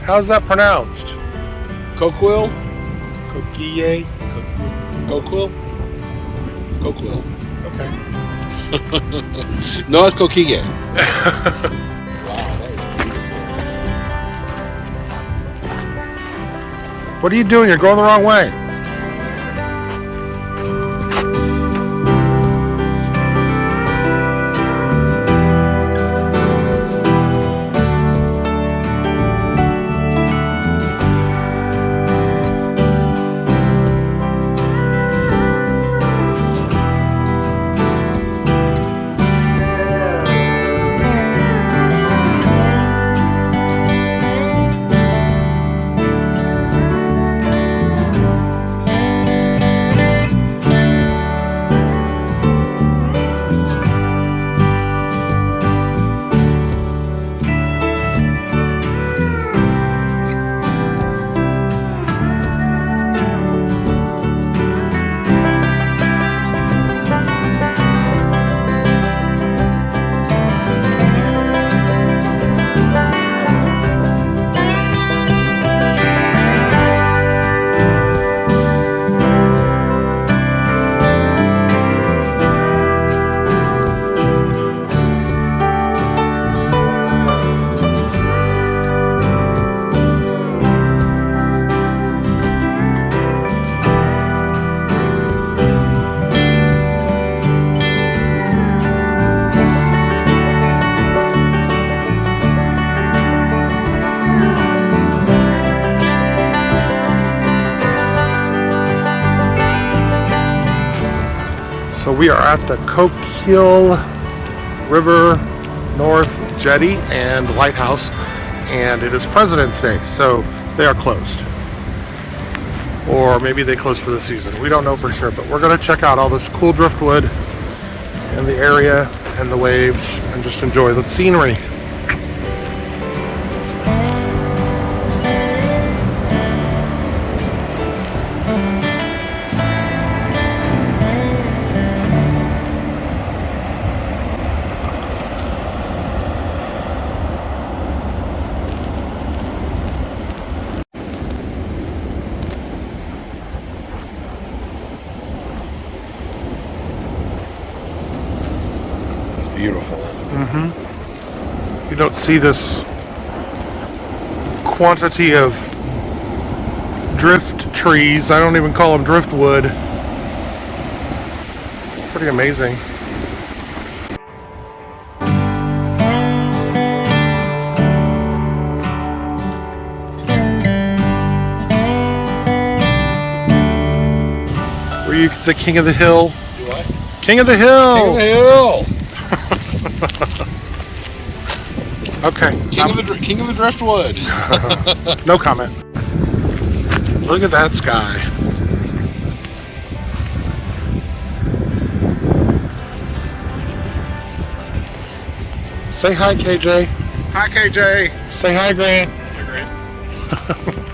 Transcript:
How's that pronounced? Coquille? Coquille? Coquille? Coquille. Okay. No, it's Coquille. What are you doing? You're going the wrong way. So we are at the Coquille River North Jetty and Lighthouse, and it is President's Day, so they are closed. Or maybe they closed for the season. We don't know for sure, but we're going to check out all this cool driftwood and the area and the waves and just enjoy the scenery. Beautiful. You don't see this quantity of drift trees. I don't even call them driftwood. Pretty amazing. Were you the king of the hill? You what? King of the hill! King of the hill! Okay. King of the driftwood. No comment. Look at that sky. Say hi, KJ. Hi, KJ. Say hi, Grant. Hi, Grant.